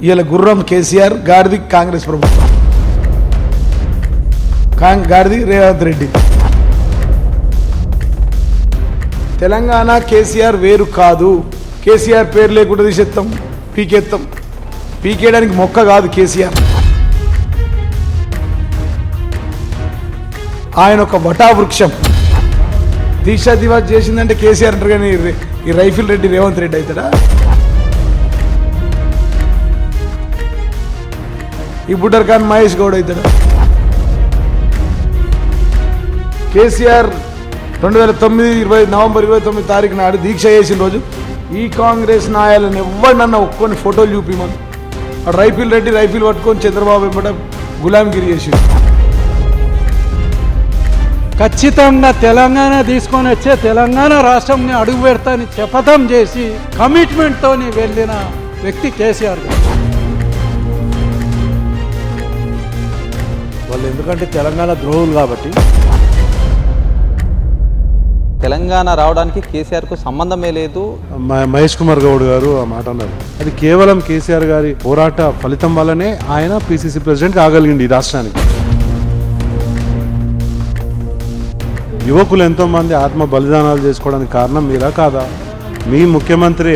ఇలా గుర్రం కేసీఆర్, గాడిది కాంగ్రెస్ ప్రభుత్వం, గాడిది రేవంత్ రెడ్డి. తెలంగాణ కేసీఆర్ వేరు కాదు. కేసీఆర్ పేరు లేకుండా తీసేస్తాం, పీకేస్తాం. పీకేయడానికి మొక్క కాదు కేసీఆర్. ఆయన ఒక వటావృక్షం. దీక్షా దివాస్ చేసిందంటే కేసీఆర్ అంటారు, కానీ ఈ రైఫిల్ రెడ్డి రేవంత్ రెడ్డి అవుతాడా? ఈ బుడ్డర్ ఖాన్ మహేష్ గౌడ్ అవుతాడా? కేసీఆర్ 2009 నవంబర్ 29 తారీఖు నాడు దీక్ష చేసిన రోజు ఈ కాంగ్రెస్ నాయాలను ఎవరినన్నా ఒక్కొని ఫోటోలు చూపిమని రైఫిల్ రెడ్డి రైఫిల్ పట్టుకొని చంద్రబాబు వెంబడ గులాంగిరి చేసి ఖచ్చితంగా తెలంగాణ తీసుకొని వచ్చే తెలంగాణ రాష్ట్రంని అడుగు పెడతాని శపథం చేసి కమిట్మెంట్తో వెళ్ళిన వ్యక్తి కేసీఆర్ గారు. వాళ్ళు ఎందుకంటే తెలంగాణ ద్రోహులు కాబట్టి. తెలంగాణ రావడానికి కేసీఆర్కు సంబంధమే లేదు. మహేష్ కుమార్ గౌడ్ గారు ఆ మాట అన్నారు. అది కేవలం కేసీఆర్ గారి పోరాట ఫలితం వల్లనే ఆయన పిసిసి ప్రెసిడెంట్ కాగలిగింది ఈ రాష్ట్రానికి. యువకులు ఎంతోమంది ఆత్మ బలిదానాలు చేసుకోవడానికి కారణం మీరా కాదా? మీ ముఖ్యమంత్రి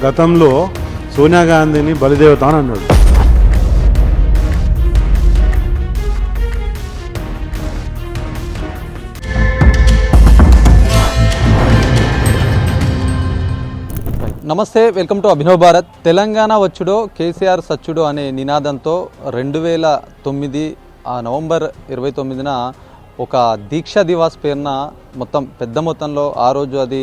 గతంలో సోనియా గాంధీని బలిదేవత అని అన్నాడు. నమస్తే, వెల్కమ్ టు అభినవ్ భారత్. తెలంగాణ వచ్చుడో కేసీఆర్ సచ్చుడో అనే నినాదంతో 2009 నవంబర్ 29న ఒక దీక్షా దివాస్ పేరున మొత్తం పెద్ద మొత్తంలో ఆ రోజు అది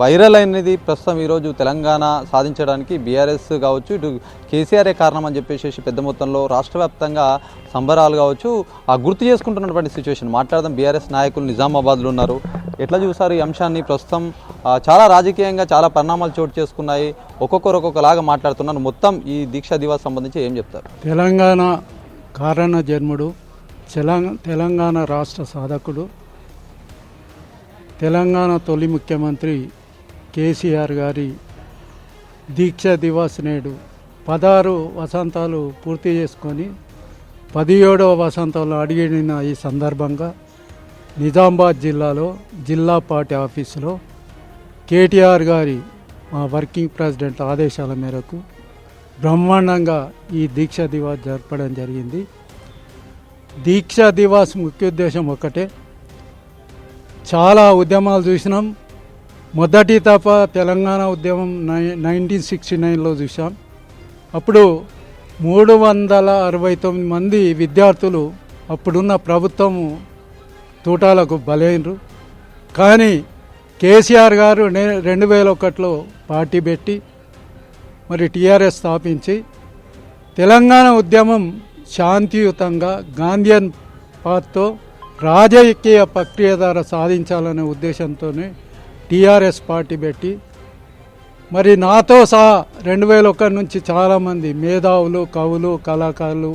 వైరల్ అయినది. ప్రస్తుతం ఈరోజు తెలంగాణ సాధించడానికి బీఆర్ఎస్ కావచ్చు, ఇటు కేసీఆరే కారణం అని చెప్పేసి పెద్ద మొత్తంలో రాష్ట్ర వ్యాప్తంగా సంబరాలు కావచ్చు గుర్తు చేసుకుంటున్నటువంటి సిచ్యువేషన్. మాట్లాడదాం. బీఆర్ఎస్ నాయకులు నిజామాబాద్లో ఉన్నారు. ఎట్లా చూసారు ఈ అంశాన్ని? ప్రస్తుతం చాలా రాజకీయంగా చాలా పరిణామాలు చోటు చేసుకున్నాయి. ఒక్కొక్కరు ఒక్కొక్కలాగా మాట్లాడుతున్నారు. మొత్తం ఈ దీక్షా దివాస్ సంబంధించి ఏం చెప్తారు? తెలంగాణ కారణ జన్ముడు, తెలంగాణ రాష్ట్ర సాధకుడు, తెలంగాణ తొలి ముఖ్యమంత్రి కేసీఆర్ గారి దీక్షా దివాస్ నేడు 16 వసంతాలు పూర్తి చేసుకొని 17వ వసంతంలో అడిగిన ఈ సందర్భంగా నిజామాబాద్ జిల్లాలో జిల్లా పార్టీ ఆఫీసులో కేటీఆర్ గారి మా వర్కింగ్ ప్రెసిడెంట్ ఆదేశాల మేరకు బ్రహ్మాండంగా ఈ దీక్షా దివాస్ జరపడం జరిగింది. దీక్షా దివాస్ ముఖ్య ఉద్దేశం ఒకటే. చాలా ఉద్యమాలు చూసినాం. మొదటి తప్ప తెలంగాణ ఉద్యమం 1969లో చూసాం. అప్పుడు 369 మంది విద్యార్థులు అప్పుడున్న ప్రభుత్వము తూటాలకు బలైనరు. కానీ కేసీఆర్ గారు 2001లో పార్టీ పెట్టి మరి టీఆర్ఎస్ స్థాపించి తెలంగాణ ఉద్యమం శాంతియుతంగా గాంధీయన్ పాత్తో రాజకీయ ప్రక్రియ ద్వారా సాధించాలనే ఉద్దేశంతోనే టీఆర్ఎస్ పార్టీ పెట్టి మరి నాతో సహా 2001 నుంచి చాలామంది మేధావులు, కవులు, కళాకారులు,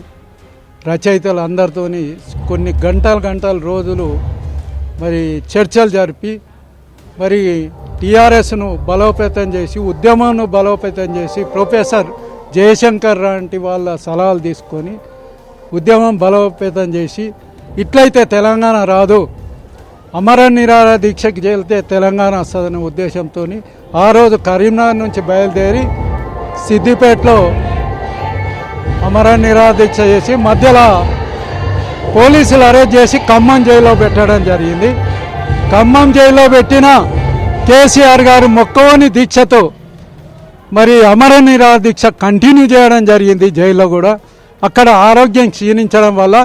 రచయితలు అందరితోని కొన్ని గంటల రోజులు మరి చర్చలు జరిపి మరి టీఆర్ఎస్ను బలోపేతం చేసి, ఉద్యమాన్ని బలోపేతం చేసి, ప్రొఫెసర్ జయశంకర్ లాంటి వాళ్ళ సలహాలు తీసుకొని ఉద్యమం బలోపేతం చేసి ఇట్లయితే తెలంగాణ రాదు, అమర నిరాహార దీక్షకి చేరితే తెలంగాణ వస్తుందనే ఉద్దేశంతో ఆ రోజు కరీంనగర్ నుంచి బయలుదేరి సిద్దిపేటలో అమర నిరాహార దీక్ష చేసి మధ్యలో పోలీసులు అరెస్ట్ చేసి ఖమ్మం జైల్లో పెట్టడం జరిగింది. ఖమ్మం జైల్లో పెట్టిన కేసీఆర్ గారు మొక్కవని దీక్షతో మరి అమర నిరాహార దీక్ష కంటిన్యూ చేయడం జరిగింది జైల్లో కూడా. అక్కడ ఆరోగ్యం క్షీణించడం వల్ల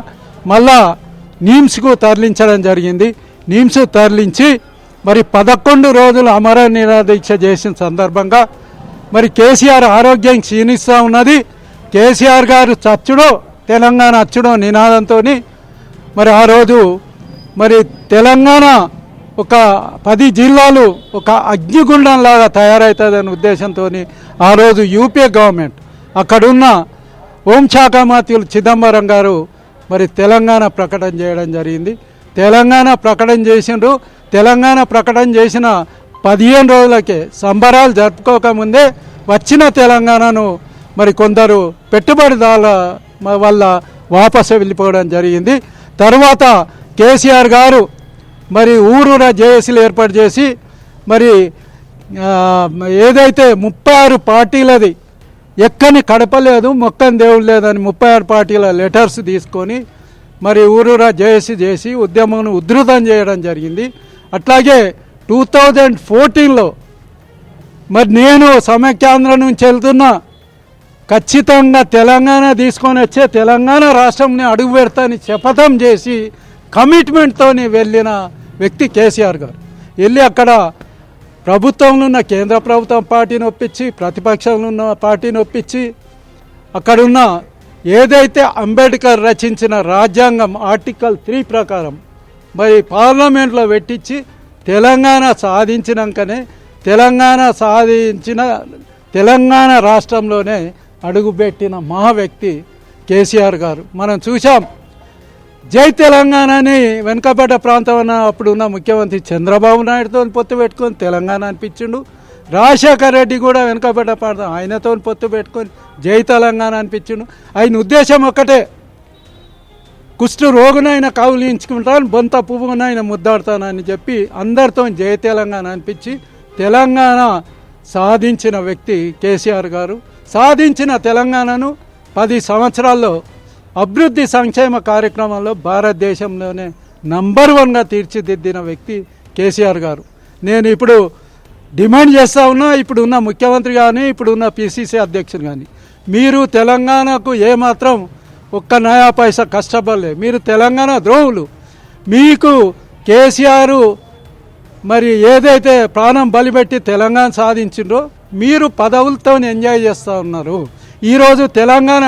మళ్ళా నిమ్స్కు తరలించడం జరిగింది. నిమ్స్ తరలించి మరి 11 రోజులు అమర నిరాహార దీక్ష చేసిన సందర్భంగా మరి కేసీఆర్ ఆరోగ్యం క్షీణిస్తూ ఉన్నది. కేసీఆర్ గారు చచ్చుడో తెలంగాణ అచ్చుడో నినాదంతో మరి ఆ రోజు మరి తెలంగాణ ఒక 10 జిల్లాలు ఒక అగ్నిగుండంలాగా తయారవుతుందనే ఉద్దేశంతో ఆ రోజు యూపీ గవర్నమెంట్ అక్కడున్న హోంశాఖ మంత్రులు చిదంబరం గారు మరి తెలంగాణ ప్రకటన చేయడం జరిగింది. తెలంగాణ ప్రకటన చేసిండ్రు. తెలంగాణ ప్రకటన చేసిన 15 రోజులకే సంబరాలు జరుపుకోకముందే వచ్చిన తెలంగాణను మరి కొందరు పెట్టుబడిదారుల వల్ల వాపసు వెళ్ళిపోవడం జరిగింది. తర్వాత కేసీఆర్ గారు మరి ఊరూరా జేఏసీలు ఏర్పాటు చేసి మరి ఏదైతే 36 పార్టీలది ఎక్కని కడపలేదు మొక్కని దేవుడు లేదని 36 పార్టీల లెటర్స్ తీసుకొని మరి ఊరూరా జేఏసీ చేసి ఉద్యమం ఉధృతం చేయడం జరిగింది. అట్లాగే 2014లో మరి నేను సమైక్యాంధ్ర నుంచి వెళ్తున్నా, ఖచ్చితంగా తెలంగాణ తీసుకొని వచ్చే తెలంగాణ రాష్ట్రంని అడుగు పెడతాని శపథం చేసి కమిట్మెంట్తో వెళ్ళిన వ్యక్తి కేసీఆర్ గారు. వెళ్ళి అక్కడ ప్రభుత్వంలో ఉన్న కేంద్ర ప్రభుత్వం పార్టీని ఒప్పించి, ప్రతిపక్షంలో ఉన్న పార్టీని ఒప్పించి, అక్కడున్న ఏదైతే అంబేద్కర్ రచించిన రాజ్యాంగం ఆర్టికల్ 3 ప్రకారం మరి పార్లమెంట్లో పెట్టించి తెలంగాణ సాధించినాకనే తెలంగాణ రాష్ట్రంలోనే అడుగుపెట్టిన మహా వ్యక్తి కేసీఆర్ గారు. మనం చూసాం జై తెలంగాణని వెనుకబడ్డ ప్రాంతం అన్న అప్పుడు ఉన్న ముఖ్యమంత్రి చంద్రబాబు నాయుడుతో పొత్తు పెట్టుకొని తెలంగాణ అనిపించిండు. రాజశేఖర్ రెడ్డి కూడా వెనుకబడ్డ ప్రాంతం ఆయనతో పొత్తు పెట్టుకొని జై తెలంగాణ అనిపించిండు. ఆయన ఉద్దేశం ఒక్కటే, కుష్టు రోగునైనా కౌలించుకుంటాను, బొంత పువ్వునైనా ముద్దాడుతానని చెప్పి అందరితో జై తెలంగాణ అనిపించి తెలంగాణ సాధించిన వ్యక్తి కేసీఆర్ గారు. సాధించిన తెలంగాణను 10 సంవత్సరాల్లో అభివృద్ధి సంక్షేమ కార్యక్రమంలో భారతదేశంలోనే నంబర్ 1గా తీర్చిదిద్దిన వ్యక్తి కేసీఆర్ గారు. నేను ఇప్పుడు డిమాండ్ చేస్తూ ఉన్నా, ఇప్పుడు ఉన్న ముఖ్యమంత్రి కానీ ఇప్పుడు ఉన్న పిసిసి అధ్యక్షుడు కానీ, మీరు తెలంగాణకు ఏమాత్రం ఒక్క నయా పైసా కష్టపడలే, మీరు తెలంగాణ ద్రోహులు. మీకు కేసీఆర్ మరి ఏదైతే ప్రాణం బలిపెట్టి తెలంగాణ సాధించిండ్రో మీరు పదవులతో ఎంజాయ్ చేస్తూ ఉన్నారు. ఈరోజు తెలంగాణ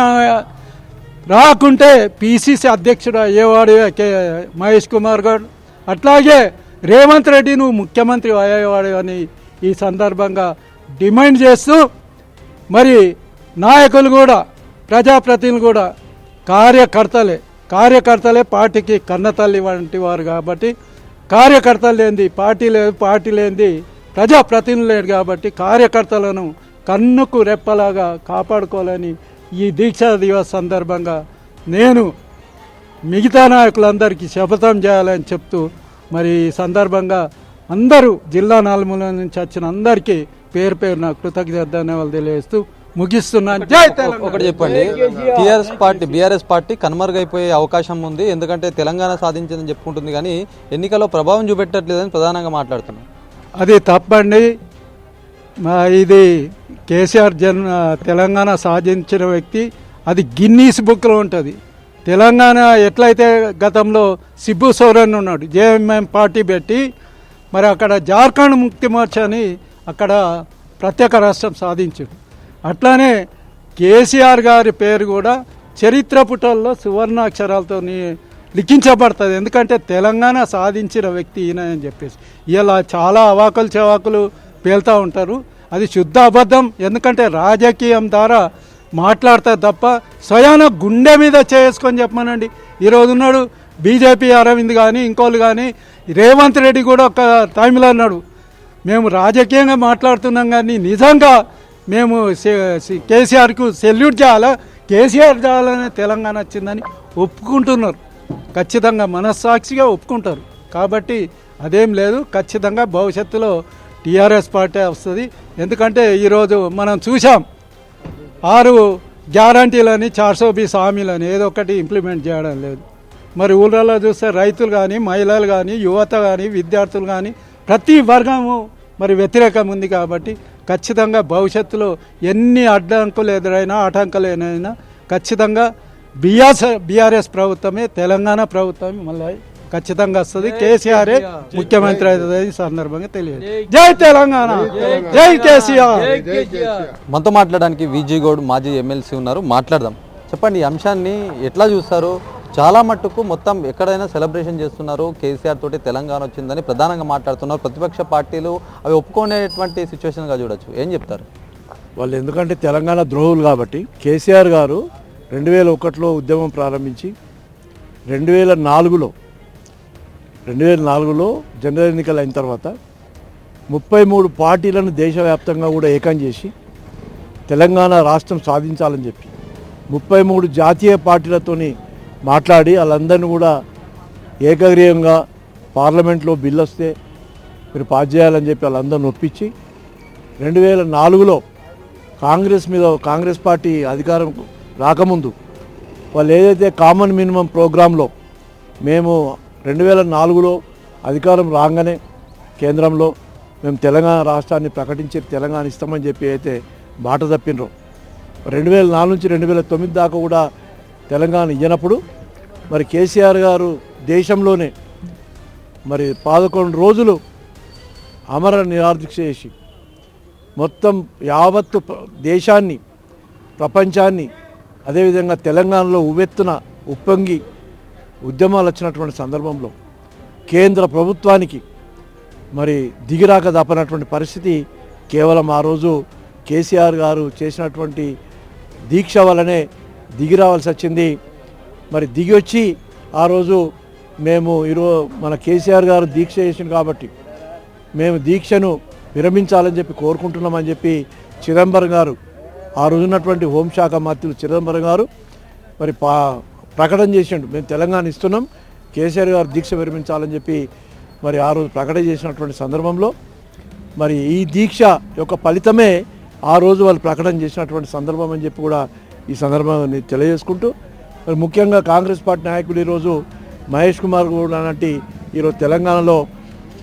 రాకుంటే పిసిసి అధ్యక్షుడు అయ్యేవాడు మహేష్ కుమార్ గౌడ్, అట్లాగే రేవంత్ రెడ్డి నువ్వు ముఖ్యమంత్రి అయ్యేవాడు అని ఈ సందర్భంగా డిమాండ్ చేస్తూ, మరి నాయకులు కూడా ప్రజాప్రతినిధులు కూడా కార్యకర్తలే పార్టీకి కన్నతల్లి వంటి వారు కాబట్టి, కార్యకర్తలు లేనిది పార్టీ లేదు, పార్టీ లేనిది ప్రజాప్రతినిధులు లేడు కాబట్టి కార్యకర్తలను కన్నుకు రెప్పలాగా కాపాడుకోవాలని ఈ దీక్షా దివస్ సందర్భంగా నేను మిగతా నాయకులందరికీ శపథం చేయాలని చెప్తూ మరి ఈ సందర్భంగా అందరూ జిల్లా నలుమూల నుంచి వచ్చిన అందరికీ పేరు పేరున కృతజ్ఞత ధన్యవాదాలు తెలియజేస్తూ ముగిస్తున్నాను. జై తెలంగాణ. ఒకటి చెప్పండి, బీఆర్ఎస్ పార్టీ కనుమరుగైపోయే అవకాశం ఉంది, ఎందుకంటే తెలంగాణ సాధించిందని చెప్పుకుంటుంది కానీ ఎన్నికల్లో ప్రభావం చూపెట్టట్లేదని ప్రధానంగా మాట్లాడుతున్నాం. అది తప్పండి. ఇది కేసీఆర్ తెలంగాణ సాధించిన వ్యక్తి, అది గిన్నీస్ బుక్లో ఉంటుంది. తెలంగాణ ఎట్లయితే గతంలో సిబ్బు సోరెన్ ఉన్నాడు, జేఎంఎం పార్టీ పెట్టి మరి అక్కడ జార్ఖండ్ ముక్తి మోర్చా అని అక్కడ ప్రత్యేక రాష్ట్రం సాధించాడు. అట్లానే కేసీఆర్ గారి పేరు కూడా చరిత్ర పుటల్లో సువర్ణాక్షరాలతో లిఖించబడుతుంది. ఎందుకంటే తెలంగాణ సాధించిన వ్యక్తి ఈయన అని చెప్పేసి ఇలా చాలా అవాకులు చవాకులు పేలుతూ ఉంటారు. అది శుద్ధ అబద్ధం. ఎందుకంటే రాజకీయం ద్వారా మాట్లాడతారు తప్ప స్వయాన గుండె మీద చేసుకొని చెప్పమనండి. ఈరోజు ఉన్నాడు బీజేపీ అరవింద్ కానీ ఇంకోళ్ళు కానీ, రేవంత్ రెడ్డి కూడా ఒక టైంలో అన్నాడు మేము రాజకీయంగా మాట్లాడుతున్నాం కానీ నిజంగా మేము కేసీఆర్కు సెల్యూట్ చేయాలా, కేసీఆర్ చేయాలనే తెలంగాణ వచ్చిందని ఒప్పుకుంటున్నారు. ఖచ్చితంగా మనస్సాక్షిగా ఒప్పుకుంటారు. కాబట్టి అదేం లేదు, ఖచ్చితంగా భవిష్యత్తులో టీఆర్ఎస్ పార్టీ వస్తుంది. ఎందుకంటే ఈరోజు మనం చూసాం 6 గ్యారంటీలని 420 హామీలని ఏదో ఒకటి ఇంప్లిమెంట్ చేయడం లేదు. మరి ఊళ్ళలో చూస్తే రైతులు కానీ, మహిళలు కానీ, యువత కానీ, విద్యార్థులు కానీ ప్రతి వర్గము మరి వ్యతిరేకం ఉంది. కాబట్టి ఖచ్చితంగా భవిష్యత్తులో ఎన్ని అడ్డంకులు ఎదురైనా ఆటంకాలు ఏదైనా ఖచ్చితంగా బీఆర్ఎస్ ప్రభుత్వమే, తెలంగాణ ప్రభుత్వమే మళ్ళీ ఖచ్చితంగా వస్తుంది. కేసీఆర్ ముఖ్యమంత్రి అవుతుంది. ఈ సందర్భంగా తెలియదు. జై తెలంగాణ, జై కేసీఆర్. మనతో మాట్లాడడానికి విజయ్ గౌడ్ మాజీ ఎమ్మెల్సీ ఉన్నారు, మాట్లాడదాం. చెప్పండి, ఈ అంశాన్ని ఎట్లా చూస్తారు? చాలా మట్టుకు మొత్తం ఎక్కడైనా సెలబ్రేషన్ చేస్తున్నారు, కేసీఆర్ తోటి తెలంగాణ వచ్చిందని ప్రధానంగా మాట్లాడుతున్నారు. ప్రతిపక్ష పార్టీలు అవి ఒప్పుకునేటువంటి సిచ్యువేషన్గా చూడొచ్చు. ఏం చెప్తారు? వాళ్ళు ఎందుకంటే తెలంగాణ ద్రోహులు కాబట్టి. కేసీఆర్ గారు 2001లో ఉద్యమం ప్రారంభించి 2004లో జనరల్ ఎన్నికలు అయిన తర్వాత 33 పార్టీలను దేశవ్యాప్తంగా కూడా ఏకం చేసి తెలంగాణ రాష్ట్రం సాధించాలని చెప్పి 33 జాతీయ పార్టీలతోని మాట్లాడి వాళ్ళందరినీ కూడా ఏకగ్రీవంగా పార్లమెంట్లో బిల్లు వస్తే మీరు పాస్ చేయాలని చెప్పి వాళ్ళందరిని ఒప్పించి 2004లో కాంగ్రెస్ పార్టీ అధికారం రాకముందు వాళ్ళు ఏదైతే కామన్ మినిమం ప్రోగ్రాంలో మేము 2004లో అధికారం రాగానే కేంద్రంలో మేము తెలంగాణ రాష్ట్రాన్ని ప్రకటించి తెలంగాణ ఇస్తామని చెప్పి అయితే బాట తప్పినరో 2004 నుంచి 2009 దాకా కూడా తెలంగాణ ఇయ్యనప్పుడు మరి కేసీఆర్ గారు దేశంలోనే మరి 11 రోజులు అమర నిరాదీక్ష చేసి మొత్తం యావత్తు దేశాన్ని ప్రపంచాన్ని అదేవిధంగా తెలంగాణలో ఉవ్వెత్తున ఉప్పొంగి ఉద్యమాలు వచ్చినటువంటి సందర్భంలో కేంద్ర ప్రభుత్వానికి మరి దిగిరాక తప్పనటువంటి పరిస్థితి కేవలం ఆ రోజు కేసీఆర్ గారు చేసినటువంటి దీక్ష వల్లనే దిగిరావాల్సి వచ్చింది. మరి దిగి వచ్చి ఆ రోజు మేము మన కేసీఆర్ గారు దీక్ష చేసింది కాబట్టి మేము దీక్షను విరమించాలని చెప్పి కోరుకుంటున్నామని చెప్పి చిదంబరం గారు ఆ రోజు ఉన్నటువంటి హోంశాఖ మంత్రులు చిదంబరం గారు మరి ప్రకటన చేసిండు, మేము తెలంగాణ ఇస్తున్నాం, కేసీఆర్ గారు దీక్ష విరమించాలని చెప్పి మరి ఆ రోజు ప్రకటన చేసినటువంటి సందర్భంలో మరి ఈ దీక్ష యొక్క ఫలితమే ఆ రోజు వాళ్ళు ప్రకటన చేసినటువంటి సందర్భం అని చెప్పి కూడా ఈ సందర్భాన్ని తెలియజేసుకుంటూ మరి ముఖ్యంగా కాంగ్రెస్ పార్టీ నాయకులు ఈరోజు మహేష్ కుమార్ గౌడ్ అలాంటి ఈరోజు తెలంగాణలో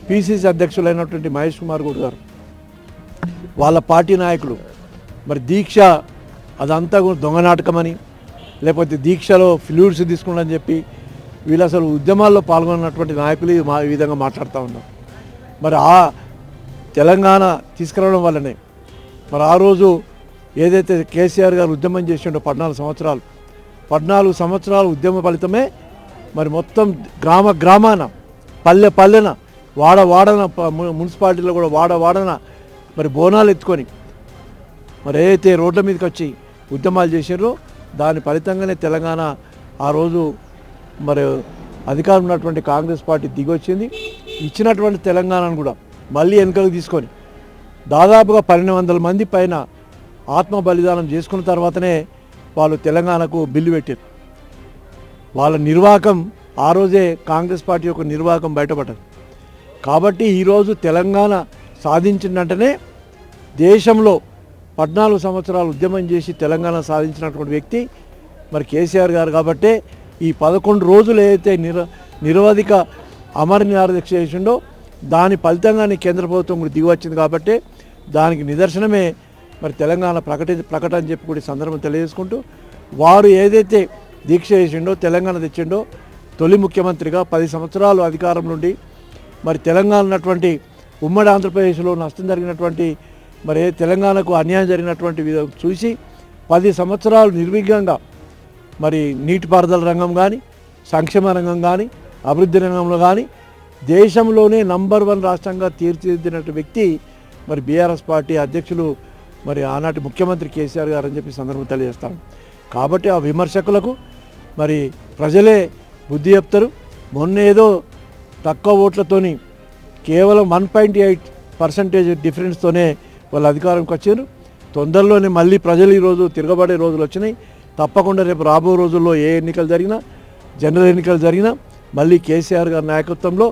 పిసిసి అధ్యక్షులైనటువంటి మహేష్ కుమార్ గౌడ్ గారు వాళ్ళ పార్టీ నాయకులు మరి దీక్ష అదంతా కూడా దొంగ నాటకమని లేకపోతే దీక్షలో ఫ్లూయిడ్స్ తీసుకుందని చెప్పి వీళ్ళు అసలు ఉద్యమాల్లో పాల్గొన్నటువంటి నాయకులు ఈ విధంగా మాట్లాడుతూ ఉన్నారు. మరి ఆ తెలంగాణ తీసుకురావడం వల్లనే మరి ఆ రోజు ఏదైతే కేసీఆర్ గారు ఉద్యమం చేసిండో 14 సంవత్సరాలు ఉద్యమ ఫలితమే మరి మొత్తం గ్రామాన పల్లెన వాడన మున్సిపాలిటీలో కూడా వాడన మరి బోనాలు ఎత్తుకొని మరి ఏదైతే రోడ్ల మీదకి వచ్చి ఉద్యమాలు చేసారో దాని ఫలితంగానే తెలంగాణ ఆ రోజు మరి అధికారం ఉన్నటువంటి కాంగ్రెస్ పార్టీ దిగొచ్చింది. ఇచ్చినటువంటి తెలంగాణను కూడా మళ్ళీ వెనుకకు తీసుకొని దాదాపుగా 1200 మంది పైన ఆత్మ బలిదానం చేసుకున్న తర్వాతనే వాళ్ళు తెలంగాణకు బిల్లు పెట్టారు. వాళ్ళ నిర్వాహకం ఆ రోజే కాంగ్రెస్ పార్టీ యొక్క నిర్వాహకం బయటపడ్డది. కాబట్టి ఈరోజు తెలంగాణ సాధించిందంటేనే దేశంలో 14 సంవత్సరాలు ఉద్యమం చేసి తెలంగాణ సాధించినటువంటి వ్యక్తి మరి కేసీఆర్ గారు. కాబట్టే ఈ 11 రోజులు ఏదైతే నిరవధిక అమర నిరాదీక్ష చేసిండో దాని ఫలితంగానే కేంద్ర ప్రభుత్వం కూడా దిగి వచ్చింది. కాబట్టి దానికి నిదర్శనమే మరి తెలంగాణ ప్రకటన చెప్పి కూడా సందర్భం తెలియజేసుకుంటూ వారు ఏదైతే దీక్ష చేసిండో తెలంగాణ తెచ్చిండో తొలి ముఖ్యమంత్రిగా 10 సంవత్సరాలు అధికారం నుండి మరి తెలంగాణ ఉన్నటువంటి ఉమ్మడి ఆంధ్రప్రదేశ్లో నష్టం జరిగినటువంటి మరి తెలంగాణకు అన్యాయం జరిగినటువంటి చూసి 10 సంవత్సరాలు నిర్విఘ్నంగా మరి నీటిపారుదల రంగం కానీ సంక్షేమ రంగం కానీ అభివృద్ధి రంగంలో కానీ దేశంలోనే నంబర్ 1 రాష్ట్రంగా తీర్చిదిద్దినటువంటి వ్యక్తి మరి బీఆర్ఎస్ పార్టీ అధ్యక్షులు మరి ఆనాటి ముఖ్యమంత్రి కేసీఆర్ గారు అని చెప్పి సందర్భం తెలియజేస్తాను. కాబట్టి ఆ విమర్శకులకు మరి ప్రజలే బుద్ధి చెప్తారు. మొన్న ఏదో తక్కువ ఓట్లతోని కేవలం 1.8% డిఫరెన్స్తోనే వాళ్ళు అధికారంకి వచ్చారు. తొందరలోనే మళ్ళీ ప్రజలు ఈరోజు తిరగబడే రోజులు వచ్చినాయి. తప్పకుండా రేపు రాబో రోజుల్లో ఏ ఎన్నికలు జరిగినా జనరల్ ఎన్నికలు జరిగినా మళ్ళీ కేసీఆర్ గారి నాయకత్వంలో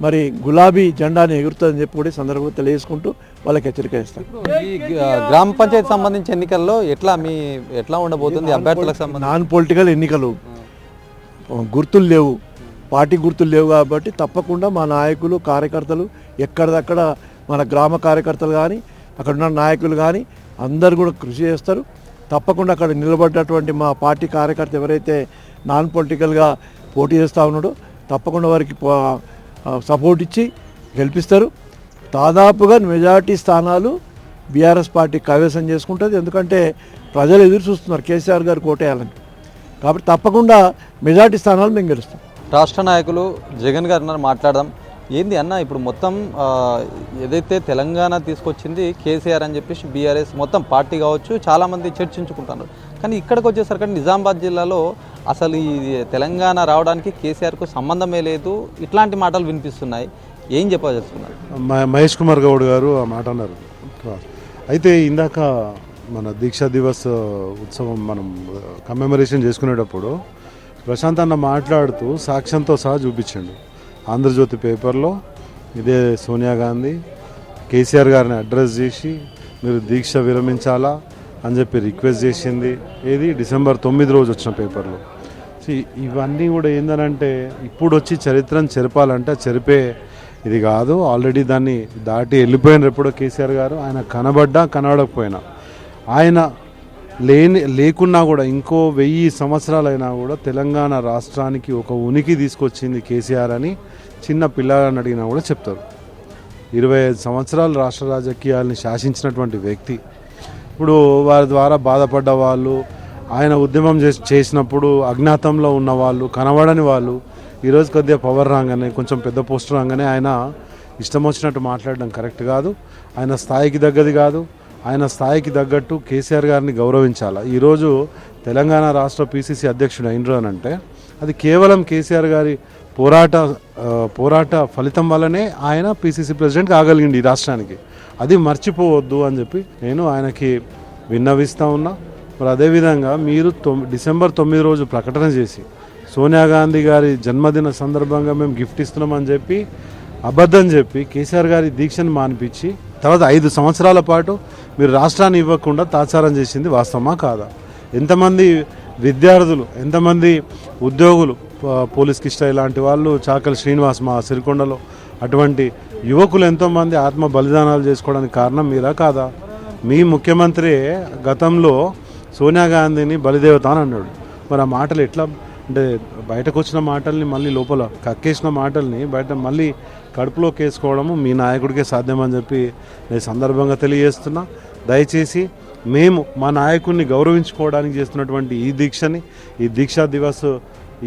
మరి గులాబీ జెండాని ఎగురుతుందని చెప్పి కూడా సందర్భంగా తెలియజేసుకుంటూ వాళ్ళకి హెచ్చరిక ఇస్తాను. ఈ గ్రామ పంచాయతీ సంబంధించి ఎన్నికల్లో ఎట్లా ఉండబోతుంది అభ్యర్థులకు సంబంధించి? నాన్ పొలిటికల్ ఎన్నికలు, గుర్తులు లేవు, పార్టీ గుర్తులు లేవు. కాబట్టి తప్పకుండా మా నాయకులు కార్యకర్తలు ఎక్కడిదక్కడ మన గ్రామ కార్యకర్తలు కానీ అక్కడ ఉన్న నాయకులు కానీ అందరు కూడా కృషి చేస్తారు. తప్పకుండా అక్కడ నిలబడ్డటువంటి మా పార్టీ కార్యకర్త ఎవరైతే నాన్ పొలిటికల్గా పోటీ చేస్తూ ఉన్నాడో తప్పకుండా వారికి సపోర్ట్ ఇచ్చి గెలిపిస్తారు. దాదాపుగా మెజారిటీ స్థానాలు బీఆర్ఎస్ పార్టీ కైవసం చేసుకుంటుంది. ఎందుకంటే ప్రజలు ఎదురు చూస్తున్నారు కేసీఆర్ గారు కోటేయాలని. కాబట్టి తప్పకుండా మెజారిటీ స్థానాలు మేము గెలుస్తాం. రాష్ట్ర నాయకులు జగన్ గారు మాట్లాడదాం. ఏంది అన్న ఇప్పుడు మొత్తం ఏదైతే తెలంగాణ తీసుకొచ్చింది కేసీఆర్ అని చెప్పేసి బీఆర్ఎస్ మొత్తం పార్టీ కావచ్చు చాలామంది చర్చించుకుంటున్నారు. కానీ ఇక్కడికి వచ్చేసరికి నిజామాబాద్ జిల్లాలో అసలు ఈ తెలంగాణ రావడానికి కేసీఆర్కు సంబంధమే లేదు, ఇట్లాంటి మాటలు వినిపిస్తున్నాయి. ఏం చెప్పదలుచుకున్నారు? మహేష్ కుమార్ గౌడ్ గారు ఆ మాట అన్నారు. అయితే ఇందాక మన దీక్షా దివస్ ఉత్సవం మనం కమెమరేషన్ చేసుకునేటప్పుడు ప్రశాంత్ అన్న మాట్లాడుతూ సాక్ష్యంతో సహా చూపించండు. ఆంధ్రజ్యోతి పేపర్లో ఇదే సోనియా గాంధీ కేసీఆర్ గారిని అడ్రస్ చేసి మీరు దీక్ష విరమించాలా అని చెప్పి రిక్వెస్ట్ చేసింది. ఏది డిసెంబర్ 9 రోజు వచ్చిన పేపర్లో. ఇవన్నీ కూడా ఏందనంటే ఇప్పుడు వచ్చి చరిత్రను చెరపాలంటే చెరిపే ఇది కాదు. ఆల్రెడీ దాన్ని దాటి వెళ్ళిపోయినారు ఎప్పుడో కేసీఆర్ గారు. ఆయన కనబడ్డా కనబడకపోయినా, ఆయన లేకున్నా కూడా ఇంకో 1000 సంవత్సరాలైనా కూడా తెలంగాణ రాష్ట్రానికి ఒక ఉనికి తీసుకొచ్చింది కేసీఆర్ అని చిన్న పిల్లలని అడిగినా కూడా చెప్తారు. 25 సంవత్సరాలు రాష్ట్ర రాజకీయాలని శాసించినటువంటి వ్యక్తి. ఇప్పుడు వారి ద్వారా బాధపడ్డ వాళ్ళు, ఆయన ఉద్యమం చేసినప్పుడు అజ్ఞాతంలో ఉన్న వాళ్ళు, కనబడని వాళ్ళు ఈరోజు కొద్దిగా పవర్ రాగానే, కొంచెం పెద్ద పోస్ట్ రాగానే ఆయన ఇష్టం వచ్చినట్టు మాట్లాడడం కరెక్ట్ కాదు. ఆయన స్థాయికి తగ్గది కాదు. ఆయన స్థాయికి తగ్గట్టు కేసీఆర్ గారిని గౌరవించాలి. ఈరోజు తెలంగాణ రాష్ట్ర పిసిసి అధ్యక్షుడు అయినరు అని అంటే అది కేవలం కేసీఆర్ గారి పోరాట ఫలితం వల్లనే ఆయన పిసిసి ప్రెసిడెంట్ కాగలిగింది ఈ రాష్ట్రానికి. అది మర్చిపోవద్దు అని చెప్పి నేను ఆయనకి విన్నవిస్తూ ఉన్నా. మరి అదేవిధంగా మీరు డిసెంబర్ 9 రోజు ప్రకటన చేసి సోనియా గాంధీ గారి జన్మదిన సందర్భంగా మేము గిఫ్ట్ ఇస్తున్నామని చెప్పి అబద్ధం చెప్పి కేసీఆర్ గారి దీక్షను మానిపించి తర్వాత 5 సంవత్సరాల పాటు మీరు రాష్ట్రాన్ని ఇవ్వకుండా తాత్సారం చేసింది వాస్తవమా కాదా? ఎంతమంది విద్యార్థులు, ఎంతమంది ఉద్యోగులు, పోలీస్ కిష్ట ఇలాంటి వాళ్ళు, చాకలి శ్రీనివాస్ మా సిరికొండలో అటువంటి యువకులు ఎంతోమంది ఆత్మ బలిదానాలు చేసుకోవడానికి కారణం మీరా కాదా? మీ ముఖ్యమంత్రి గతంలో సోనియా గాంధీని బలిదేవత అని అన్నాడు. మరి ఆ మాటలు ఎట్లా అంటే బయటకు వచ్చిన మాటల్ని మళ్ళీ లోపల కక్కేసిన మాటల్ని బయట మళ్ళీ కడుపులోకి వేసుకోవడము మీ నాయకుడికే సాధ్యమని చెప్పి నేను సందర్భంగా తెలియజేస్తున్నా. దయచేసి మేము మా నాయకుడిని గౌరవించుకోవడానికి చేస్తున్నటువంటి ఈ దీక్షని, ఈ దీక్షా దివస్,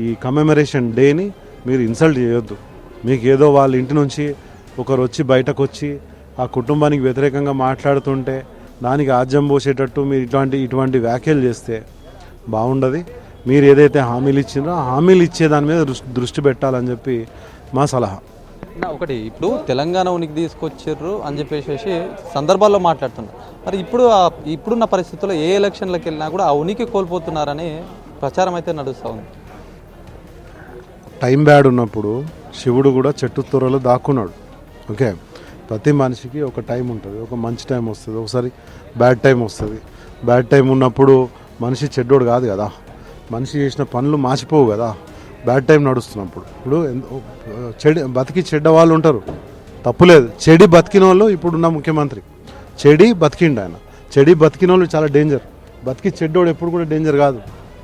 ఈ కమెమరేషన్ డేని మీరు ఇన్సల్ట్ చేయొద్దు. మీకు ఏదో వాళ్ళ ఇంటి నుంచి ఒకరు వచ్చి బయటకు వచ్చి ఆ కుటుంబానికి వ్యతిరేకంగా మాట్లాడుతుంటే దానికి ఆజ్యం పోసేటట్టు మీరు ఇటువంటి వ్యాఖ్యలు చేస్తే బాగుండదు. మీరు ఏదైతే హామీలు ఇచ్చిందో ఆ హామీలు ఇచ్చే దాని మీద దృష్టి పెట్టాలని చెప్పి మా సలహా. ఒకటి ఇప్పుడు తెలంగాణ ఉనికి తీసుకొచ్చారు అని చెప్పేసి సందర్భాల్లో మాట్లాడుతున్నారు. మరి ఇప్పుడున్న పరిస్థితుల్లో ఏ ఎలక్షన్లకు వెళ్ళినా కూడా ఆ ఉనికి కోల్పోతున్నారని ప్రచారం అయితే నడుస్తూ ఉంది. టైం బ్యాడ్ ఉన్నప్పుడు శివుడు కూడా చెట్టు త్వరలో దాక్కున్నాడు. ఓకే, ప్రతి మనిషికి ఒక టైం ఉంటుంది. ఒక మంచి టైం వస్తుంది, ఒకసారి బ్యాడ్ టైం వస్తుంది. బ్యాడ్ టైం ఉన్నప్పుడు మనిషి చెడ్డోడు కాదు కదా, మనిషి చేసిన పనులు మాసిపోవు కదా. బ్యాడ్ టైం నడుస్తున్నప్పుడు ఇప్పుడు బతికి చెడ్డ వాళ్ళు ఉంటారు, తప్పులేదు. చెడి బతికిన వాళ్ళు ఇప్పుడున్న ముఖ్యమంత్రి చెడి బతికిండు. ఆయన చెడి బతికిన వాళ్ళు చాలా డేంజర్. బతికి చెడ్డోడు ఎప్పుడు కూడా డేంజర్ కాదు.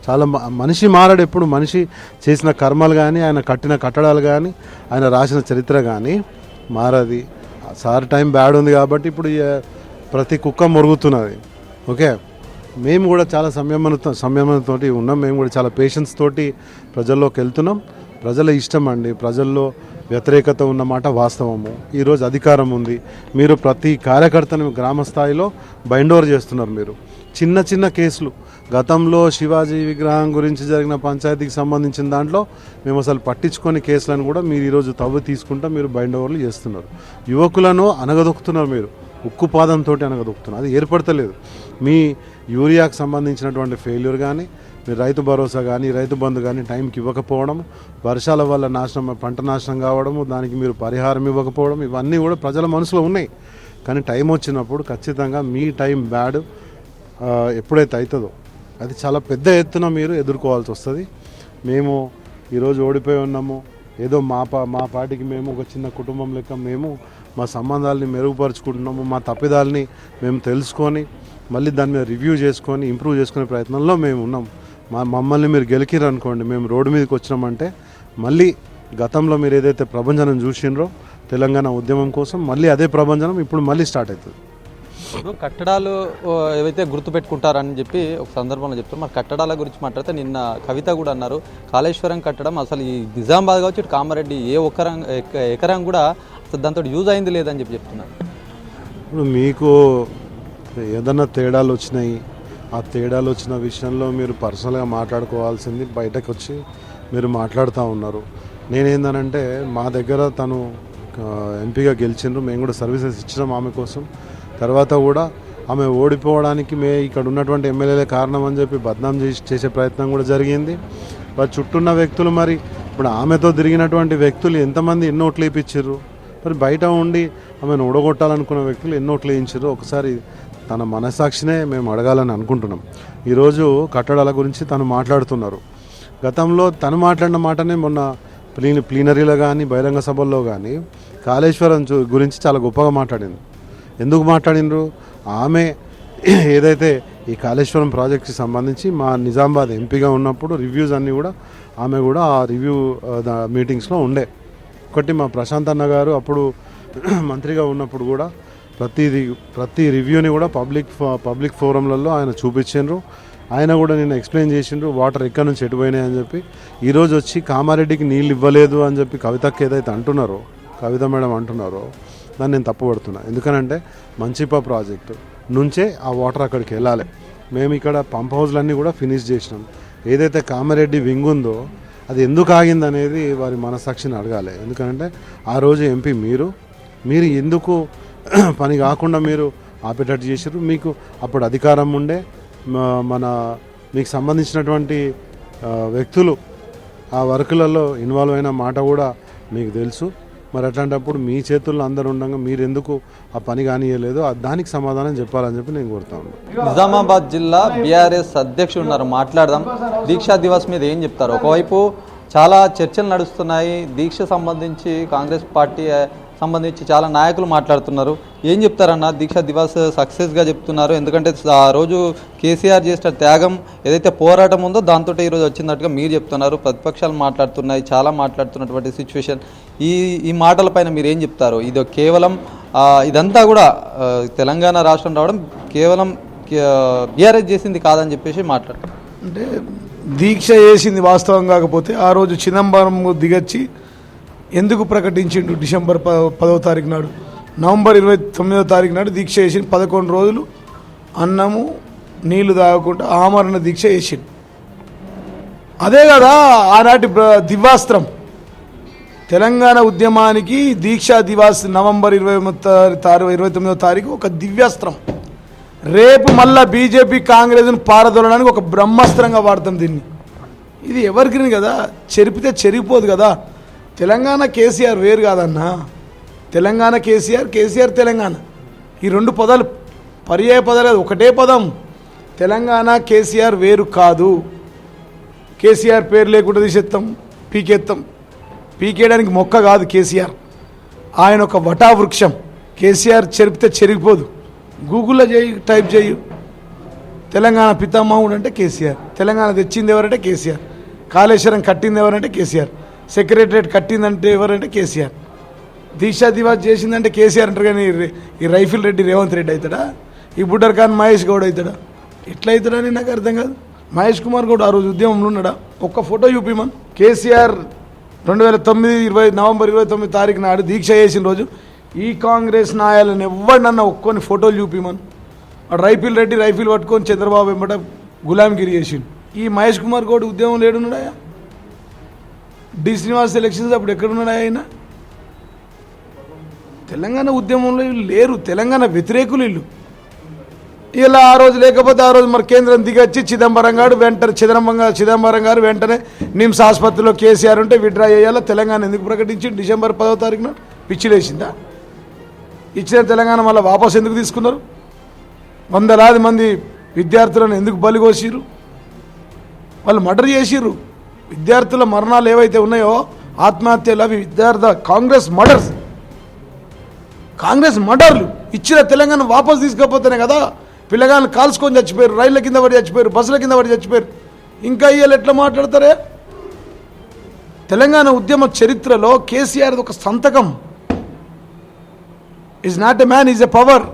చాలా మనిషి మారాడు ఎప్పుడు. మనిషి చేసిన కర్మలు కానీ, ఆయన కట్టిన కట్టడాలు కానీ, ఆయన రాసిన చరిత్ర కానీ మారది. సార్ టైం బ్యాడ్ ఉంది కాబట్టి ఇప్పుడు ప్రతి కుక్క మొరుగుతున్నది. ఓకే, మేము కూడా చాలా సంయమనంతో ఉన్నాం. మేము కూడా చాలా పేషెన్స్ తోటి ప్రజల్లోకి వెళ్తున్నాం. ప్రజల ఇష్టం అండి. ప్రజల్లో వ్యతిరేకత ఉన్నమాట వాస్తవము. ఈరోజు అధికారం ఉంది. మీరు ప్రతి కార్యకర్తను గ్రామ స్థాయిలో బైండ్ ఓవర్ చేస్తున్నారు. మీరు చిన్న చిన్న కేసులు, గతంలో శివాజీ విగ్రహం గురించి జరిగిన పంచాయతీకి సంబంధించిన దాంట్లో మేము అసలు పట్టించుకొని కేసులను కూడా మీరు ఈరోజు తవ్వు తీసుకుంటా మీరు బైండ్ ఓవర్లు చేస్తున్నారు. యువకులను అనగదొక్కుతున్నారు. మీరు ఉక్కుపాదంతో అనగదొక్కుతున్నారు. అది ఏర్పడతలేదు. మీ యూరియాకు సంబంధించినటువంటి ఫెయిల్యూర్ కానీ, మీరు రైతు భరోసా కానీ, రైతు బంధు కానీ టైంకి ఇవ్వకపోవడం, వర్షాల వల్ల పంట నాశనం కావడము, దానికి మీరు పరిహారం ఇవ్వకపోవడం, ఇవన్నీ కూడా ప్రజల మనసులో ఉన్నాయి. కానీ టైం వచ్చినప్పుడు ఖచ్చితంగా మీ టైం బ్యాడ్ ఎప్పుడైతే అవుతుందో అది చాలా పెద్ద ఎత్తున మీరు ఎదుర్కోవాల్సి వస్తుంది. మేము ఈరోజు ఓడిపోయి ఉన్నాము, ఏదో మా పార్టీకి మేము ఒక చిన్న కుటుంబం లెక్క మేము మా సంబంధాలని మెరుగుపరుచుకుంటున్నాము. మా తప్పిదాలని మేము తెలుసుకొని మళ్ళీ దాని మీద రివ్యూ చేసుకొని ఇంప్రూవ్ చేసుకునే ప్రయత్నంలో మేము ఉన్నాం. మమ్మల్ని మీరు గెలికిరు అనుకోండి, మేము రోడ్డు మీదకి వచ్చినామంటే మళ్ళీ గతంలో మీరు ఏదైతే ప్రభంజనం చూసిండ్రో తెలంగాణ ఉద్యమం కోసం, మళ్ళీ అదే ప్రభంజనం ఇప్పుడు మళ్ళీ స్టార్ట్ అవుతుంది. ఇప్పుడు కట్టడాలు ఏవైతే గుర్తుపెట్టుకుంటారని చెప్పి ఒక సందర్భంలో చెప్తారు. మరి కట్టడాల గురించి మాట్లాడితే నిన్న కవిత కూడా అన్నారు, కాళేశ్వరం కట్టడం అసలు ఈ నిజామాబాద్ కావచ్చు, కామారెడ్డి ఏ ఒక్క ఎకరం కూడా అసలు దాంతో యూజ్ అయింది లేదని చెప్పి చెప్తున్నారు. ఇప్పుడు మీకు ఏదన్నా తేడాలు వచ్చినాయి, ఆ తేడాలు వచ్చిన విషయంలో మీరు పర్సనల్గా మాట్లాడుకోవాల్సింది బయటకు వచ్చి మీరు మాట్లాడుతూ ఉన్నారు. నేనేందనంటే మా దగ్గర తను ఎంపీగా గెలిచిండ్రు, మేము కూడా సర్వీసెస్ ఇచ్చినాం ఆమె కోసం. తర్వాత కూడా ఆమె ఓడిపోవడానికి ఇక్కడ ఉన్నటువంటి ఎమ్మెల్యేలే కారణం అని చెప్పి బద్నాం చేసే ప్రయత్నం కూడా జరిగింది. వారి చుట్టూ ఉన్న వ్యక్తులు మరి ఇప్పుడు ఆమెతో తిరిగినటువంటి వ్యక్తులు ఎంతమంది ఎన్ని ఓట్లు వేయించారు, మరి బయట ఉండి ఆమెను ఓడగొట్టాలనుకున్న వ్యక్తులు ఎన్ని ఓట్లు వేయించారు ఒకసారి తన మనసాక్షినే మేము అడగాలని అనుకుంటున్నాం. ఈరోజు కట్టడాల గురించి తను మాట్లాడుతున్నారు. గతంలో తను మాట్లాడిన మాటనే మొన్న ప్లీనరీలో కానీ బహిరంగ సభల్లో కానీ కాళేశ్వరం గురించి చాలా గొప్పగా మాట్లాడింది. ఎందుకు మాట్లాడినరు? ఆమె ఏదైతే ఈ కాళేశ్వరం ప్రాజెక్ట్కి సంబంధించి మా నిజామాబాద్ ఎంపీగా ఉన్నప్పుడు రివ్యూస్ అన్నీ కూడా ఆమె కూడా ఆ రివ్యూ మీటింగ్స్లో ఉండే. ఒకటి మా ప్రశాంత్ అన్న గారు అప్పుడు మంత్రిగా ఉన్నప్పుడు కూడా ప్రతి రివ్యూని కూడా పబ్లిక్ ఫోరంలలో ఆయన చూపించిండ్రు. ఆయన కూడా నేను ఎక్స్ప్లెయిన్ చేసిండ్రు వాటర్ ఎక్కడి నుంచి ఎటుపోయినాయి అని చెప్పి. ఈరోజు వచ్చి కామారెడ్డికి నీళ్ళు ఇవ్వలేదు అని చెప్పి కవితకి ఏదైతే అంటున్నారో, కవిత మేడం అంటున్నారో, దాన్ని నేను తప్పుపడుతున్నా. ఎందుకనంటే మంచిపా ప్రాజెక్టు నుంచే ఆ వాటర్ అక్కడికి వెళ్ళాలి. మేము ఇక్కడ పంప్ హౌస్లన్నీ కూడా ఫినిష్ చేసినాం. ఏదైతే కామారెడ్డి వింగ్ ఉందో అది ఎందుకు ఆగిందనేది వారి మనసాక్షిని అడగాలి. ఎందుకంటే ఆ రోజు ఎంపీ మీరు ఎందుకు పని కాకుండా మీరు ఆపేటట్టు చేసారు? మీకు అప్పుడు అధికారం ఉండే, మీకు సంబంధించినటువంటి వ్యక్తులు ఆ వర్కులలో ఇన్వాల్వ్ అయిన మాట కూడా మీకు తెలుసు. మరి అట్లాంటప్పుడు మీ చేతుల్లో అందరు ఉండగా మీరు ఎందుకు ఆ పని కానియలేదు? దానికి సమాధానం చెప్పాలని చెప్పి నేను కోరుతా ఉన్నాను. నిజామాబాద్ జిల్లా బీఆర్ఎస్ అధ్యక్షుడు ఉన్నారు, మాట్లాడదాం. దీక్షా దివస్ మీద ఏం చెప్తారు? ఒకవైపు చాలా చర్చలు నడుస్తున్నాయి, దీక్ష సంబంధించి కాంగ్రెస్ పార్టీ సంబంధించి చాలా నాయకులు మాట్లాడుతున్నారు. ఏం చెప్తారన్న? దీక్షా దివస్ సక్సెస్గా చెప్తున్నారు, ఎందుకంటే ఆ రోజు కేసీఆర్ చేసిన త్యాగం ఏదైతే పోరాటం ఉందో దాంతో ఈరోజు వచ్చినట్టుగా మీరు చెప్తున్నారు. ప్రతిపక్షాలు మాట్లాడుతున్నాయి, చాలా మాట్లాడుతున్నటువంటి సిచ్యువేషన్. ఈ మాటలపైన మీరు ఏం చెప్తారు? ఇది కేవలం ఇదంతా కూడా తెలంగాణ రాష్ట్రం రావడం కేవలం బీఆర్ఎస్ చేసింది కాదని చెప్పేసి మాట్లాడతారు. అంటే దీక్ష చేసింది వాస్తవం కాకపోతే ఆ రోజు చిదంబరం దిగచ్చి ఎందుకు ప్రకటించిండు? డిసెంబర్ 10వ తారీఖు నాడు, నవంబర్ 29వ తారీఖు నాడు దీక్ష చేసిండు. 11 రోజులు అన్నము నీళ్లు తాగకుండా ఆమరణ దీక్ష చేసిండు. అదే కదా ఆనాటి దివ్యాస్త్రం. తెలంగాణ ఉద్యమానికి దీక్షా దివాస్ నవంబర్ 29వ తారీఖు ఒక దివ్యాస్త్రం. రేపు మళ్ళా బీజేపీ కాంగ్రెస్ను పారదోలడానికి ఒక బ్రహ్మాస్త్రంగా వాడతాం దీన్ని. ఇది ఎవరికి కదా, చెరిపితే చెరిగిపోదు కదా. తెలంగాణ కేసీఆర్ వేరు కాదన్నా. తెలంగాణ కేసీఆర్ తెలంగాణ. ఈ రెండు పదాలు పర్యాయ పదాలు, ఒకటే పదం. తెలంగాణ కేసీఆర్ వేరు కాదు. కేసీఆర్ పేరు లేకుండా తీసేస్తాం, పీకేయడానికి మొక్క కాదు కేసీఆర్. ఆయన ఒక వటా వృక్షం. కేసీఆర్ చెరిపితే చెరిగిపోదు. గూగుల్లో టైప్ చేయు, తెలంగాణ పితామహుడు అంటే కేసీఆర్. తెలంగాణ తెచ్చింది ఎవరంటే కేసీఆర్. కాళేశ్వరం కట్టింది ఎవరంటే కేసీఆర్. సెక్రటరేట్ కట్టిందంటే ఎవరంటే కేసీఆర్. దీక్షా దివాస్ చేసిందంటే కేసీఆర్ అంటారు. కానీ ఈ రైఫిల్ రెడ్డి రేవంత్ రెడ్డి అవుతాడా? ఈ బుడ్డర్ ఖాన్ మహేష్ గౌడ్ అవుతాడా? ఎట్లా అవుతాడని నాకు అర్థం కాదు. మహేష్ కుమార్ గౌడ్ ఆ రోజు ఉద్యమంలో ఉన్నాడా? ఒక్క ఫోటో చూపిమన్. కేసీఆర్ 2009 నవంబర్ 29 తారీఖు నాడు దీక్ష చేసిన రోజు ఈ కాంగ్రెస్ నాయాలను ఎవరినన్నా ఒక్కొని ఫోటోలు చూపిమన్. రైఫిల్ రెడ్డి రైఫిల్ పట్టుకొని చంద్రబాబు వెంబట గులాంగిరి చేసిండు. ఈ మహేష్ కుమార్ గౌడ్ ఉద్యమం లేడున్నాడా? డి శ్రీనివాస్ ఎలక్షన్స్ అప్పుడు ఎక్కడున్నాడా ఆయన? తెలంగాణ ఉద్యమంలో వీళ్ళు లేరు. తెలంగాణ వ్యతిరేకులు వీళ్ళు. ఇలా ఆ రోజు లేకపోతే ఆ రోజు మరి కేంద్రం దిగొచ్చి చిదంబరం గారు వెంటనే నిమ్స్ ఆసుపత్రిలో కేసీఆర్ ఉంటే విడ్రా చేయాలా. తెలంగాణ ఎందుకు ప్రకటించి డిసెంబర్ 10వ తారీఖున పిచ్చిలేసిందా? ఇచ్చిన తెలంగాణ మళ్ళీ వాపసు ఎందుకు తీసుకున్నారు? వందలాది మంది విద్యార్థులను ఎందుకు బలిగోసిరు? వాళ్ళు మర్డర్ చేసిర్రు. విద్యార్థుల మరణాలు ఏవైతే ఉన్నాయో ఆత్మహత్యలు, అవి కాంగ్రెస్ మర్డర్లు. ఇచ్చిన తెలంగాణ వాపసు తీసుకోకపోతేనే కదా పిల్లగాళ్ళు కాల్చుకొని చచ్చిపోయారు, రైళ్ల కింద పడి చచ్చిపోయారు, బస్సుల కింద పడి చచ్చిపోయారు. ఇంకా ఇవాళ ఎట్లా మాట్లాడతారే? తెలంగాణ ఉద్యమ చరిత్రలో కేసీఆర్ ఒక సంతకం. Is not a man, is a power.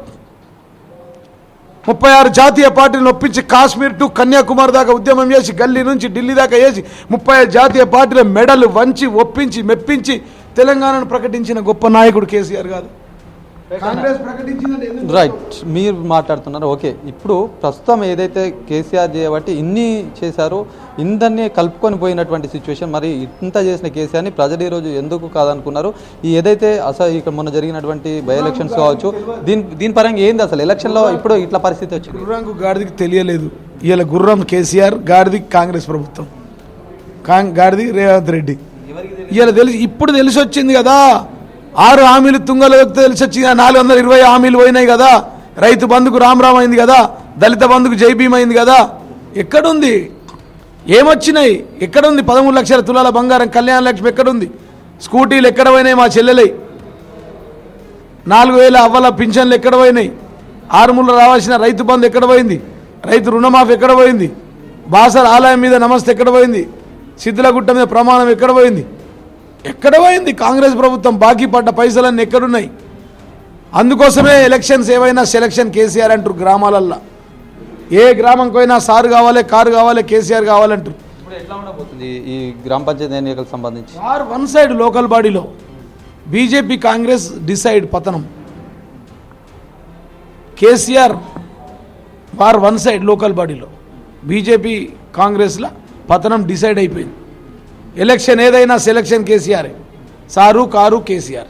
36 జాతీయ పార్టీలను ఒప్పించి కాశ్మీర్ టు కన్యాకుమారి దాకా ఉద్యమం చేసి, గల్లీ నుంచి ఢిల్లీ దాకా చేసి 35 జాతీయ పార్టీల మెడలు వంచి ఒప్పించి మెప్పించి తెలంగాణను ప్రకటించిన గొప్ప నాయకుడు కేసీఆర్ కాదు. కాంగ్రెస్ ప్రకటించిందంటే ఎందుకు రైట్, మీరు మాట్లాడుతున్నారు. ఓకే, ఇప్పుడు ప్రస్తుతం ఏదైతే కేసీఆర్ చేయబట్టి ఇన్ని చేశారో ఇందరినీ కలుపుకొని పోయినటువంటి సిచ్యువేషన్, మరి ఇంత చేసిన కేసీఆర్ని ప్రజలు ఈరోజు ఎందుకు కాదనుకున్నారు? ఈ ఏదైతే అసలు ఇక్కడ మొన్న జరిగినటువంటి బై ఎలక్షన్స్ కావచ్చు, దీని పరంగా ఏంది అసలు ఎలక్షన్లో ఇప్పుడు ఇట్లా పరిస్థితి వచ్చింది? గుర్రంకు గాడిదికి తెలియలేదు. ఇవాళ గుర్రం కేసీఆర్, గాడిది కాంగ్రెస్ ప్రభుత్వం, గాడిది రేవంత్ రెడ్డి. ఇవాళ ఇప్పుడు తెలిసి వచ్చింది కదా. 6 హామీలు తుంగలో తెలిసి వచ్చింది. 420 హామీలు పోయినాయి కదా. రైతు బంధుకు రామ్ అయింది కదా. దళిత బంధుకు జై భీమ్ అయింది కదా. ఎక్కడుంది? ఏమొచ్చినాయి? ఎక్కడుంది? 13 లక్షల తులాల బంగారం, కళ్యాణ లక్ష్మి ఎక్కడుంది? స్కూటీలు ఎక్కడ పోయినాయి మా చెల్లెలై? 4000 అవ్వల పింఛన్లు ఎక్కడ పోయినాయి? 6 మూల రావాల్సిన రైతు బంధు ఎక్కడ పోయింది? రైతు రుణమాఫీ ఎక్కడ పోయింది? బాసర్ ఆలయం మీద నమస్తే ఎక్కడ పోయింది? సిద్ధులగుట్ట మీద ప్రమాణం ఎక్కడ పోయింది? ఎక్కడ పోయింది? కాంగ్రెస్ ప్రభుత్వం బాకీ పడ్డ పైసలన్నీ ఎక్కడున్నాయి? అందుకోసమే ఎలక్షన్స్ ఏవైనా సెలక్షన్ కేసీఆర్ అంటారు. గ్రామాలల్లో ఏ గ్రామంకి పోయినా సారు కావాలి, కారు కావాలి, కేసీఆర్ కావాలంటారు. ఇప్పుడు ఎట్లా ఉండబోతుంది ఈ గ్రామ పంచాయతీ ఎన్నికలకు సంబంధించి? వార్ వన్ సైడ్ లోకల్ బాడీలో బీజేపీ కాంగ్రెస్ డిసైడ్ పతనం. KCR war one side local బాడీలో బీజేపీ కాంగ్రెస్ల పతనం డిసైడ్ అయిపోయింది. ఎలక్షన్ ఏదైనా selection KCR, sir car KCR,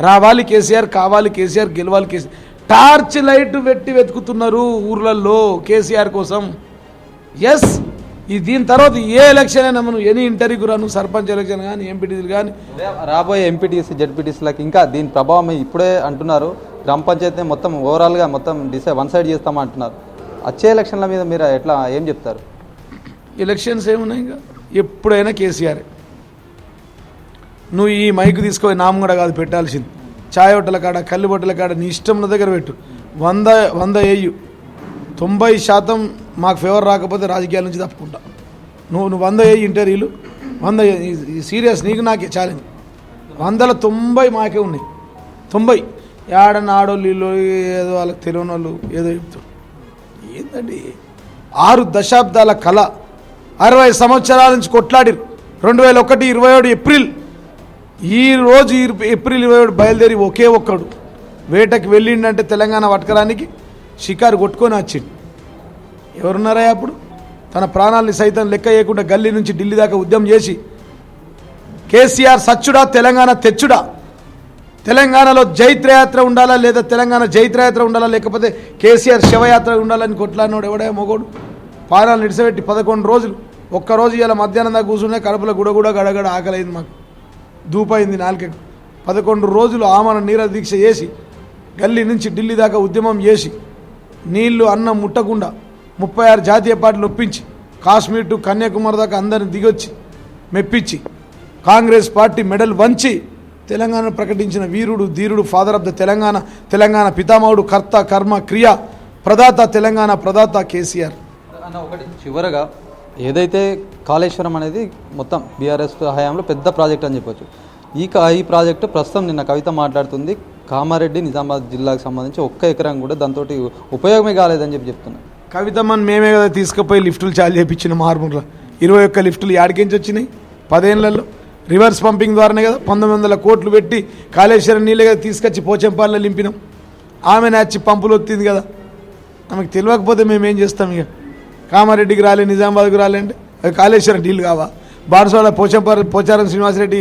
రావాలి కేసీఆర్, కావాలి కేసీఆర్, గెలవాలి కేసీఆర్. టార్చ్ లైట్ పెట్టి వెతుకుతున్నారు ఊర్లలో కేసీఆర్ కోసం. ఎస్, దీని తర్వాత ఏ ఎలక్షన్ అయినా మనం ఎనీ ఇంటర్వ్యూకి రాను, సర్పంచ్ ఎలక్షన్ కానీ ఎంపీటీసీలు కానీ, రాబోయే ఎంపీటీసీ జడ్పీటీసీలకు ఇంకా దీని ప్రభావం ఇప్పుడే అంటున్నారు. గ్రామ పంచాయతీ మొత్తం ఓవరాల్గా మొత్తం వన్ సైడ్ చేస్తామంటున్నారు. వచ్చే ఎలక్షన్ల మీద మీరు ఎట్లా ఏం చెప్తారు? ఎలక్షన్స్ ఏమున్నాయి? ఇంకా ఎప్పుడైనా కేసీఆర్. నువ్వు ఈ మైక్ తీసుకొని నామం కూడా కాదు పెట్టాల్సింది. చాయ్ హోటల కాడ, కళ్ళు బొట్టల కాడ నీ ఇష్టం ఉన్న దగ్గర పెట్టు. 100 వేయు. 90% మాకు ఫేవర్ రాకపోతే రాజకీయాల నుంచి తప్పుకుంటా. నువ్వు 100 వేయి ఇంటర్వ్యూలు, 100 సీరియస్, నీకు నాకే ఛాలెంజ్. 190 మాకే ఉన్నాయి. 90 ఏడన్న ఆడోళ్ళు వీళ్ళు ఏదో వాళ్ళకి తెలియని వాళ్ళు ఏదో చెప్తారు. ఏంటండి 6 దశాబ్దాల కళ, 60 సంవత్సరాల నుంచి కొట్లాడిరు. 2001 27 ఏప్రిల్, ఈరోజు ఏప్రిల్ 27 బయలుదేరి ఒకే ఒక్కడు వేటకి వెళ్ళిండంటే తెలంగాణ పట్టుకరానికి షికారు కొట్టుకొని వచ్చిండు. ఎవరున్నారా అప్పుడు? తన ప్రాణాలని సైతం లెక్క చేయకుండా గల్లీ నుంచి ఢిల్లీ దాకా ఉద్యమం చేసి కేసీఆర్ సచ్చుడా తెలంగాణ తెచ్చుడా, తెలంగాణలో జైత్రయాత్ర ఉండాలా లేదా తెలంగాణ జైత్రయాత్ర ఉండాలా లేకపోతే కేసీఆర్ శవయాత్ర ఉండాలని కొట్లాడినోడు ఎవడే మొగోడు? పానాలు నిడిసబెట్టి 11 రోజులు, ఒక్కరోజు ఇలా మధ్యాహ్నం దాకా కూర్చునే కడుపులో గుడగుడ గడగడ ఆకలైంది, మాకు దూపైంది నాలుకకు. 11 రోజులు ఆమన నీర దీక్ష చేసి గల్లీ నుంచి ఢిల్లీ దాకా ఉద్యమం చేసి నీళ్లు అన్నం ముట్టకుండా 36 జాతీయ పార్టీలు ఒప్పించి కాశ్మీర్ టు కన్యాకుమారి దాకా అందరిని దిగొచ్చి మెప్పించి కాంగ్రెస్ పార్టీ మెడల్ వంచి తెలంగాణ ప్రకటించిన వీరుడు ధీరుడు, father of the Telangana, Telangana పితామహుడు, కర్త కర్మ క్రియ ప్రదాత, తెలంగాణ ప్రదాత కేసీఆర్. అన్న ఒకటి చివరగా, ఏదైతే కాళేశ్వరం అనేది మొత్తం బీఆర్ఎస్ హయాంలో పెద్ద ప్రాజెక్ట్ అని చెప్పొచ్చు. ఈ ప్రాజెక్టు ప్రస్తుతం నిన్న కవిత మాట్లాడుతుంది, కామారెడ్డి నిజామాబాద్ జిల్లాకు సంబంధించి 1 ఎకరం కూడా దాంతో ఉపయోగమే కాలేదని చెప్తున్నారు. కవితమ్మని మేమే కదా తీసుకుపోయి లిఫ్టులు చాలు చేయించిన మార్మూర్లో. 21 లిఫ్టులు యాడికించి వచ్చినాయి 10 ఏళ్లలో? రివర్స్ పంపింగ్ ద్వారానే కదా 1900 కోట్లు పెట్టి కాళేశ్వరం నీళ్ళే కదా తీసుకొచ్చి పోచంపాలలో నింపినాం. ఆమె నచ్చి పంపులు వచ్చింది కదా. ఆమెకు తెలియకపోతే మేమేం చేస్తాం? ఇక కామారెడ్డికి రాలే, నిజామాబాద్కి రాలే అంటే అవి కాళేశ్వరం నీళ్ళు కావా? బారసాల పోచారం శ్రీనివాసరెడ్డి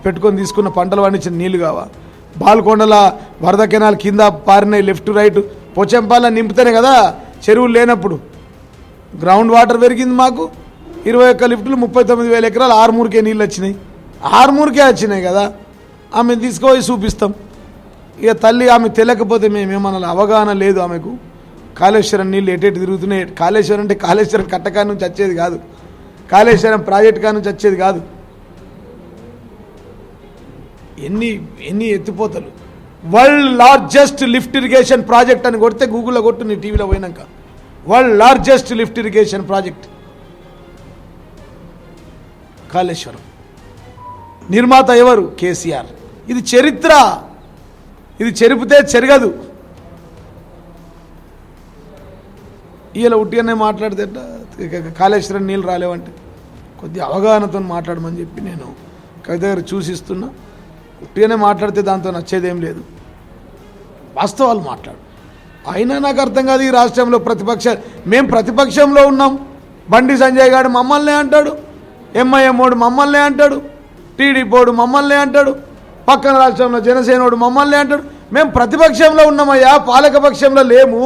పెట్టుకొని తీసుకున్న పంటలు పండించిన నీళ్ళు కావా? బాల్కొండల వరద కెనాల్ కింద పారినాయి లెఫ్ట్ రైట్, పోచంపాల నింపుతేనే కదా చెరువులు లేనప్పుడు గ్రౌండ్ వాటర్ పెరిగింది. మాకు 21 లిఫ్టులు 39,000 ఎకరాలు ఆర్మూర్కే నీళ్ళు వచ్చినాయి. ఆర్మూర్కే వచ్చినాయి కదా. ఆమెను తీసుకుపోయి చూపిస్తాం. ఇక తల్లి ఆమె తెలియకపోతే మేమేమన్నా అవగాహన లేదు ఆమెకు. కాళేశ్వరం నీళ్ళు ఎటెటు తిరుగుతున్నాయి. కాళేశ్వరం అంటే కాళేశ్వరం కట్టకా నుంచి వచ్చేది కాదు, కాళేశ్వరం ప్రాజెక్ట్ కా నుంచి వచ్చేది కాదు. ఎన్ని ఎత్తిపోతలు. World largest lift irrigation project అని కొడితే గూగుల్లో కొట్టు, నీ టీవీలో పోయినాక. World largest lift irrigation project Kaleshwaram. నిర్మాత ఎవరు? కేసీఆర్. ఇది చరిత్ర, ఇది చెరిపితే చెరగదు. ఇలా ఉట్టిగానే మాట్లాడితే కాళేశ్వరం నీళ్ళు రాలేవంటే కొద్దిగా అవగాహనతో మాట్లాడమని చెప్పి నేను కవిత గారు సూచిస్తున్నా. ఉట్టిగానే మాట్లాడితే దాంతో నచ్చేదేం లేదు, వాస్తవాలు మాట్లాడు. అయినా నాకు అర్థం కాదు, ఈ రాష్ట్రంలో మేము ప్రతిపక్షంలో ఉన్నాం. బండి సంజయ్ గారు మమ్మల్ని అంటాడు, ఎంఐఎం ఓడు మమ్మల్ని అంటాడు, టీడీపీ ఓడు మమ్మల్ని అంటాడు, పక్కన రాష్ట్రంలో జనసేనోడు మమ్మల్ని అంటాడు. మేము ప్రతిపక్షంలో ఉన్నామయ్యా, పాలకపక్షంలో లేము.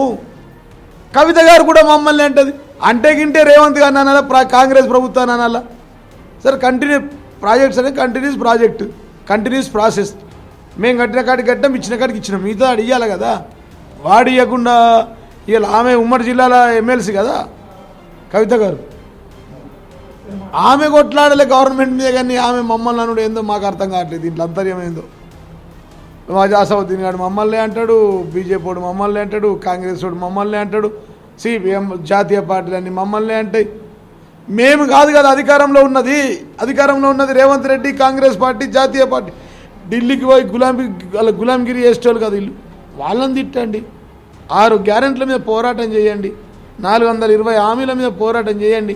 కవిత గారు కూడా మమ్మల్ని అంటది. అంటే గింటే రేవంత్ గారిని అనాలా, కాంగ్రెస్ ప్రభుత్వాన్ని అనాలా? సరే, కంటిన్యూ ప్రాజెక్ట్స్ అనేది కంటిన్యూస్ ప్రాజెక్టు, కంటిన్యూస్ ప్రాసెస్. మేము కట్టిన కాడికి కట్టాం, ఇచ్చిన కాడికి ఇచ్చినాం, మిగతా అడిగాలి కదా. వాడు ఇవ్వకుండా ఇలా ఆమె ఉమ్మడి జిల్లాల ఎమ్మెల్సీ కదా కవిత గారు, ఆమె కొట్లాడలే గవర్నమెంట్ మీద, కానీ ఆమె మమ్మల్ని అనుడు ఏందో మాకు అర్థం కావట్లేదు. దీంట్లో అంతర్యం ఏందో. అసౌద్దీన్ గారు మమ్మల్ని అంటాడు, బీజేపీ వాడు మమ్మల్ని అంటాడు, కాంగ్రెస్ వాడు మమ్మల్ని అంటాడు, సిపిఎం జాతీయ పార్టీలన్నీ మమ్మల్ని అంటాయి. మేము కాదు కదా అధికారంలో ఉన్నది రేవంత్ రెడ్డి, కాంగ్రెస్ పార్టీ, జాతీయ పార్టీ. ఢిల్లీకి పోయి గులాంగిరి చేసేటోళ్ళు కదా వీళ్ళు, వాళ్ళని తిట్టండి. 6 గ్యారెంట్ల మీద పోరాటం చేయండి, 420 హామీల మీద పోరాటం చేయండి,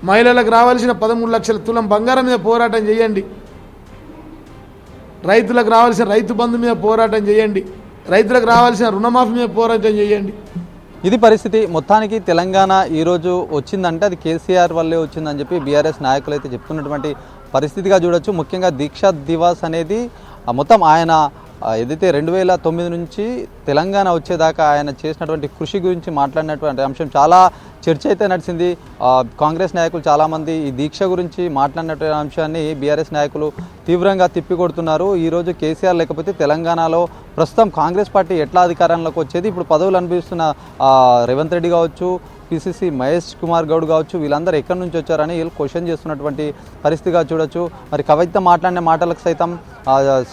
మహిళలకు రావాల్సిన 13 లక్షల తులం బంగారం మీద పోరాటం చేయండి, రైతులకు రావాల్సిన రైతు బంధు మీద పోరాటం చేయండి, రైతులకు రావాల్సిన రుణమాఫీ మీద పోరాటం చేయండి. ఇది పరిస్థితి. మొత్తానికి తెలంగాణ ఈరోజు వచ్చిందంటే అది కేసీఆర్ వల్లే వచ్చిందని చెప్పి బీఆర్ఎస్ నాయకులు అయితే చెప్తున్నటువంటి పరిస్థితిగా చూడొచ్చు. ముఖ్యంగా దీక్షా దివాస్ అనేది మొత్తం ఆయన ఏదైతే 2009 నుంచి తెలంగాణ వచ్చేదాకా ఆయన చేసినటువంటి కృషి గురించి మాట్లాడినటువంటి అంశం చాలా చర్చ అయితే నడిచింది. కాంగ్రెస్ నాయకులు చాలామంది ఈ దీక్ష గురించి మాట్లాడినటువంటి అంశాన్ని బీఆర్ఎస్ నాయకులు తీవ్రంగా తిప్పికొడుతున్నారు. ఈరోజు కేసీఆర్ లేకపోతే తెలంగాణలో ప్రస్తుతం కాంగ్రెస్ పార్టీ ఎట్లా అధికారంలోకి వచ్చేది, ఇప్పుడు పదవులు అనుభవిస్తున్న రేవంత్ రెడ్డి కావచ్చు, పిసిసి మహేష్ కుమార్ గౌడ్ కావచ్చు, వీళ్ళందరూ ఎక్కడి నుంచి వచ్చారని వీళ్ళు క్వశ్చన్ చేస్తున్నటువంటి పరిస్థితిగా చూడొచ్చు. మరి కవిత మాట్లాడిన మాటలకు సైతం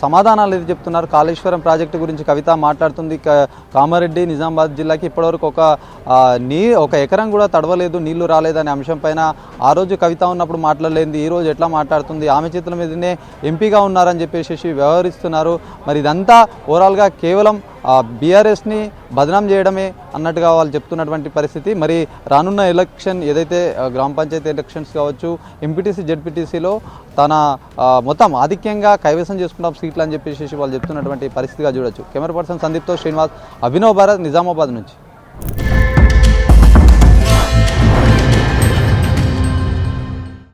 సమాధానాలు ఏది చెప్తున్నారు. కాళేశ్వరం ప్రాజెక్టు గురించి కవిత మాట్లాడుతుంది. కామారెడ్డి నిజామాబాద్ జిల్లాకి ఇప్పటివరకు ఒక ఎకరం కూడా తడవలేదు, నీళ్లు రాలేదనే అంశం పైన ఆ రోజు కవిత ఉన్నప్పుడు మాట్లాడలేదు, ఈ రోజు ఎట్లా మాట్లాడుతుంది, ఆమె చేతుల మీదనే ఎంపీగా ఉన్నారని చెప్పేసి వ్యవహరిస్తున్నారు. మరి ఇదంతా ఓవరాల్గా కేవలం బీఆర్ఎస్ని బదనాం చేయడమే అన్నట్టుగా వాళ్ళు చెప్తున్నటువంటి పరిస్థితి. మరి రానున్న ఎలక్షన్ ఏదైతే గ్రామ పంచాయతీ ఎలక్షన్స్ కావచ్చు, ఎంపీటీసీ జెడ్పీటీసీలో తన మొత్తం ఆధిక్యంగా కైవసం చేసుకుంటాం సీట్లు అని చెప్పేసి వాళ్ళు చెప్తున్నటువంటి పరిస్థితిగా చూడొచ్చు. కెమెరా పర్సన్ సందీప్తో శ్రీనివాస్, అభినవ్ భారత్, నిజామాబాద్ నుంచి.